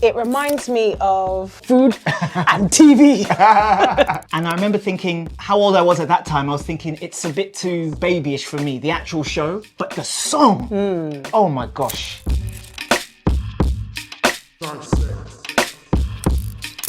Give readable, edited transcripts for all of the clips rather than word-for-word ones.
It reminds me of food and TV. And I remember thinking how old I was at that time. I was thinking it's a bit too babyish for me, the actual show, but the song, oh my gosh.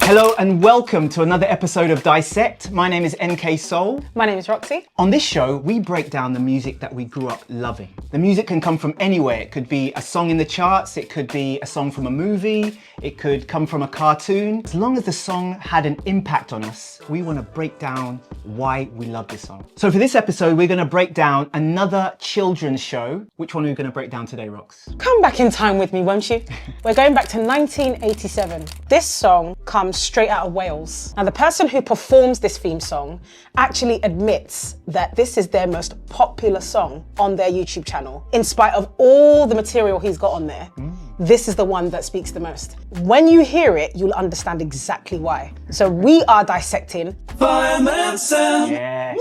Hello and welcome to another episode of Dissect. My name is NK Soul. My name is Roxy. On this show, we break down the music that we grew up loving. The music can come from anywhere. It could be a song in the charts, it could be a song from a movie, it could come from a cartoon. As long as the song had an impact on us, we want to break down why we love this song. So for this episode, we're going to break down another children's show. Which one are we going to break down today, Rox? Come back in time with me, won't you? We're going back to 1987. This song comes straight out of Wales. Now, the person who performs this theme song actually admits that this is their most popular song on their YouTube channel. In spite of all the material he's got on there, this is the one that speaks the most. When you hear it, you'll understand exactly why. So we are dissecting Fireman Sam. Yes.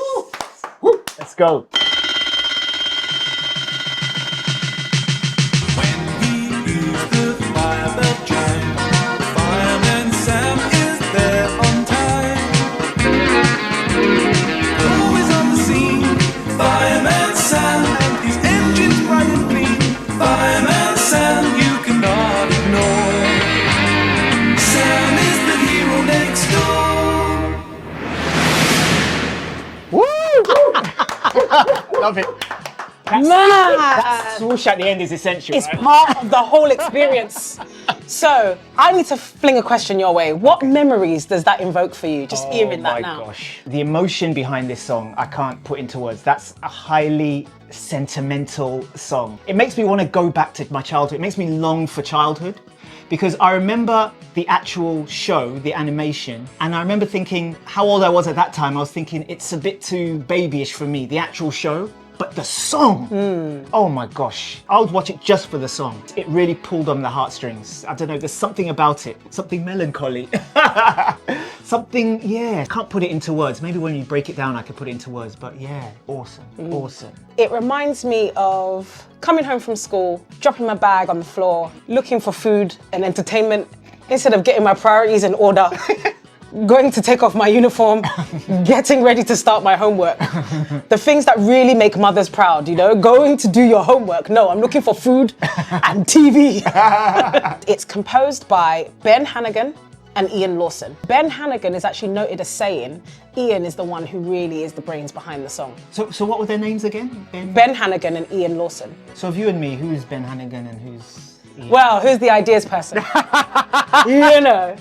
Woo. Let's go. When he hears the fire bell chime, Fireman Sam is there on time. Always on the scene, Fireman Sam, and his engine's bright and clean. Fireman Sam, you cannot ignore. Sam is the hero next door. Woo! Love it. That Swoosh at the end is essential. it's right? part of the whole experience. So I need to fling a question your way. What memories does that invoke for you, just hearing that now? Oh my gosh. The emotion behind this song, I can't put into words. That's a highly sentimental song. It makes me want to go back to my childhood. It makes me long for childhood because I remember the actual show, the animation, and I remember thinking how old I was at that time. I was thinking it's a bit too babyish for me, the actual show. But the song, oh my gosh. I would watch it just for the song. It really pulled on the heartstrings. I don't know, there's something about it. Something melancholy. Something, yeah. Can't put it into words. Maybe when you break it down, I could put it into words. But yeah, awesome, awesome. It reminds me of coming home from school, dropping my bag on the floor, looking for food and entertainment, instead of getting my priorities in order. Going to take off my uniform, getting ready to start my homework. The things that really make mothers proud, you know, going to do your homework. No, I'm looking for food and TV. It's composed by Ben Hannigan and Ian Lawson. Ben Hannigan is actually noted as saying Ian is the one who really is the brains behind the song. So what were their names again? Ben Hannigan and Ian Lawson. So of you and me, who's Ben Hannigan and who's Ian? Well, who's the ideas person? You know.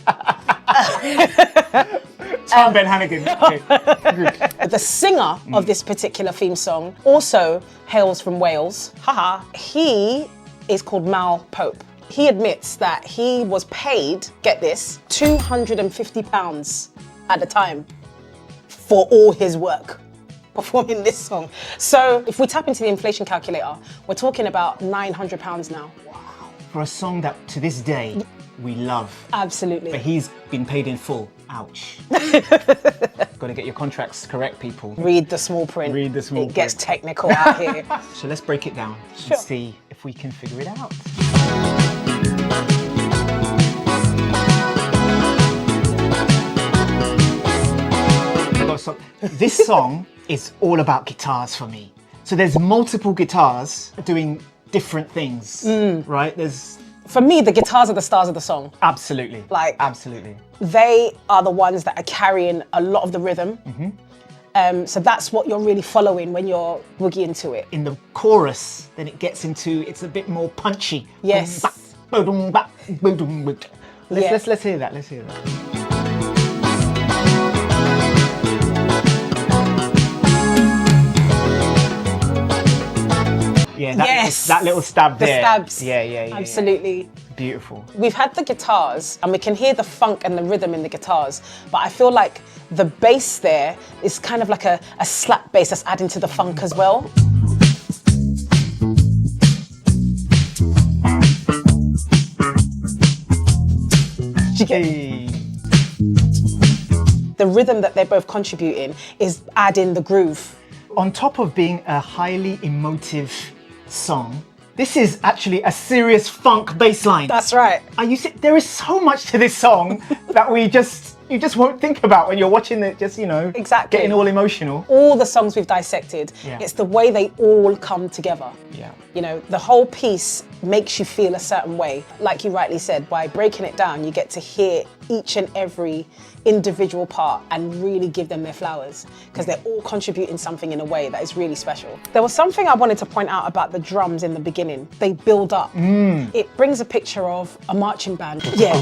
I'm Ben Hannigan. Okay. The singer of this particular theme song also hails from Wales. Haha. He is called Mal Pope. He admits that he was paid, get this, £250 at the time for all his work performing this song. So if we tap into the inflation calculator, we're talking about £900 now. For a song that to this day we love. Absolutely. But he's been paid in full. Ouch. Got to get your contracts correct, people. Read the small print. Read the small It gets print. technical out here. So let's break it down Sure. and see if we can figure it out. So this song is all about guitars for me. So there's multiple guitars doing different things, right? For me, the guitars are the stars of the song. Absolutely. Like- absolutely. They are the ones that are carrying a lot of the rhythm. So that's what you're really following when you're boogieing to it. In the chorus, then it gets into, it's a bit more punchy. Yes. Let's hear that. Let's hear that. Yeah, that little stab The there. stabs. Yeah. Absolutely. Beautiful. We've had the guitars and we can hear the funk and the rhythm in the guitars, but I feel like the bass there is kind of like a slap bass that's adding to the funk as well. Hey. The rhythm that they're both contributing is adding the groove. On top of being a highly emotive song, This is actually a serious funk bass line. That's right. There is so much to this song that you just won't think about when you're watching it, just, you know, Exactly. getting all emotional. All the songs we've dissected, Yeah. it's the way they all come together. Yeah. You know, the whole piece makes you feel a certain way. Like you rightly said, by breaking it down, you get to hear each and every individual part and really give them their flowers, because they're all contributing something in a way that is really special. There was something I wanted to point out about the drums in the beginning. They build up. It brings a picture of a marching band. Yeah.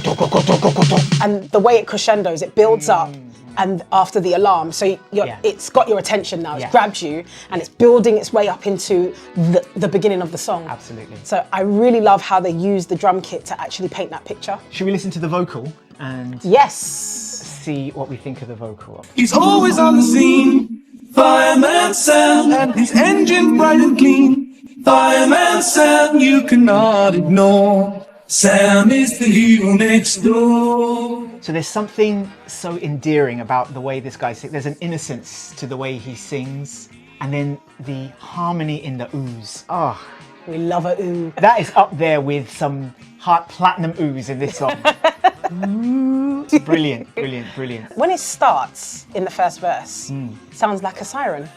And the way it crescendos, it builds up. And after the alarm, so it's got your attention now, it's grabbed you, and it's building its way up into the beginning of the song. Absolutely. So I really love how they use the drum kit to actually paint that picture. Should we listen to the vocal and Yes. see what we think of the vocal? He's always on the scene. Fireman Sam, and his engine bright and clean. Fireman Sam, you cannot ignore. Sam is the hero next door. So there's something so endearing about the way this guy sings. There's an innocence to the way he sings, and then the harmony in the oohs. Oh, We love a ooh. that is up there with some heart platinum oohs in this song. Brilliant, brilliant, brilliant. When it starts in the first verse, sounds like a siren.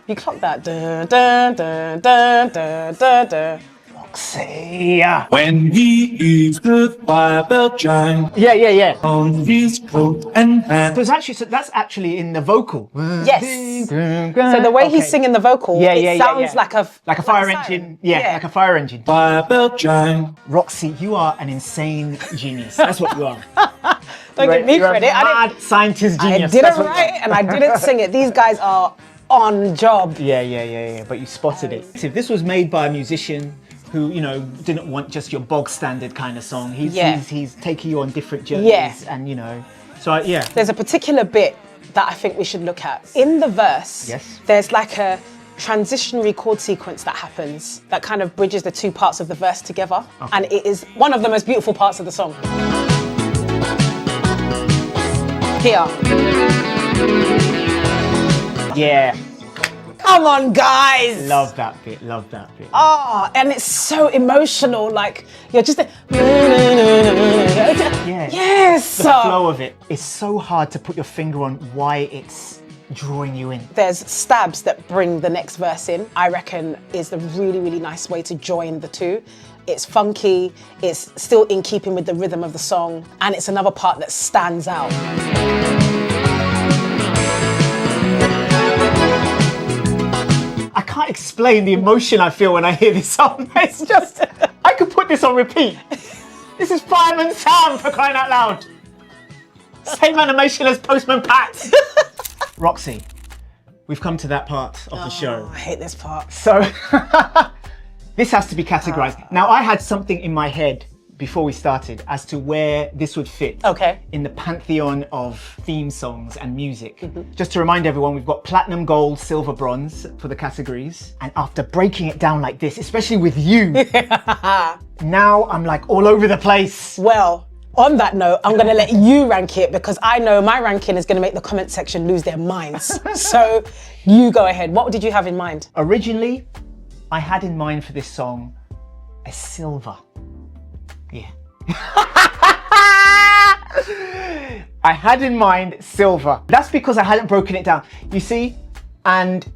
You clock that. Dun, dun, dun, dun, dun, dun, dun. Roxy. When he hears the fire bell chime Yeah. on his coat and hat. So that's actually in the vocal. Yes. So the way he's singing the vocal, it sounds like a fire siren. engine. Yeah, like a fire engine. Fire bell chime. Roxy, you are an insane genius. That's what you are. Don't give me credit. Mad scientist I genius. didn't That's what you are. write it and I didn't sing it. These guys are on job. Yeah. But you spotted it. If this was made by a musician who, you know, didn't want just your bog standard kind of song, he's taking you on different journeys, and, you know, so yeah. There's a particular bit that I think we should look at. In the verse, there's like a transitionary chord sequence that happens that kind of bridges the two parts of the verse together. And it is one of the most beautiful parts of the song. Here. Yeah. Come on, guys. Love that bit. Oh, and it's so emotional. Like, you're just... Yes. The flow of it is so hard to put your finger on why it's drawing you in. There's stabs that bring the next verse in, I reckon is the really, really nice way to join the two. It's funky, it's still in keeping with the rhythm of the song, and it's another part that stands out. I can't explain the emotion I feel when I hear this song. It's just, I could put this on repeat. This is Fireman Sam, for crying out loud. Same animation as Postman Pat. Roxy, we've come to that part of the show. I hate this part. So, this has to be categorized. Now, I had something in my head before we started as to where this would fit in the pantheon of theme songs and music. Just to remind everyone, we've got platinum, gold, silver, bronze for the categories. And after breaking it down like this, especially with you, now I'm like all over the place. Well, on that note, I'm gonna let you rank it because I know my ranking is gonna make the comment section lose their minds. So you go ahead. What did you have in mind? Originally, I had in mind for this song a silver. Yeah. I had in mind silver. That's because I hadn't broken it down. You see? And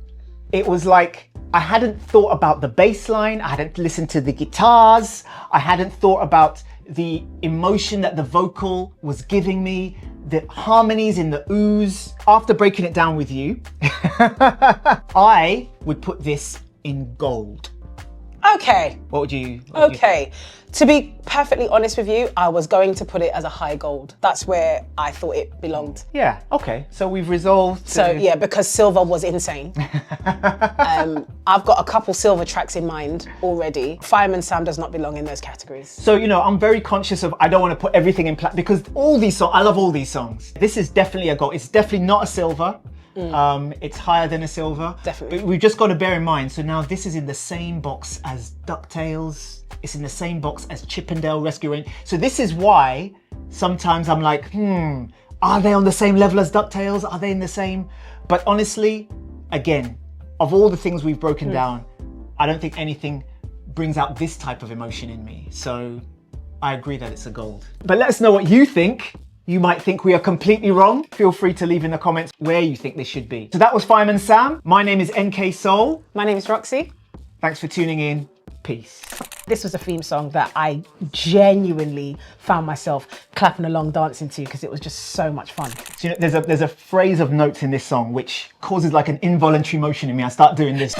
it was like, I hadn't thought about the bass line. I hadn't listened to the guitars. I hadn't thought about the emotion that the vocal was giving me, the harmonies in the oohs. After breaking it down with you, I would put this in gold. Okay. What would you? Okay. To be perfectly honest with you, I was going to put it as a high gold. That's where I thought it belonged. Yeah, okay. So we've resolved. So yeah, because silver was insane. I've got a couple silver tracks in mind already. Fireman Sam does not belong in those categories. So, you know, I'm very conscious of, I don't want to put everything in because all these songs, I love all these songs. This is definitely a gold. It's definitely not a silver. It's higher than a silver. Definitely. But we've just got to bear in mind, so now this is in the same box as DuckTales. It's in the same box as Chippendale Rescue Rangers. So this is why sometimes I'm like, are they on the same level as DuckTales? Are they in the same? But honestly, again, of all the things we've broken down, I don't think anything brings out this type of emotion in me. So I agree that it's a gold. But let us know what you think. You might think we are completely wrong. Feel free to leave in the comments where you think this should be. So that was Fireman Sam. My name is NK Soul. My name is Roxy. Thanks for tuning in. Peace. This was a theme song that I genuinely found myself clapping along, dancing to, because it was just so much fun. So, you know, there's a phrase of notes in this song which causes like an involuntary motion in me. I start doing this.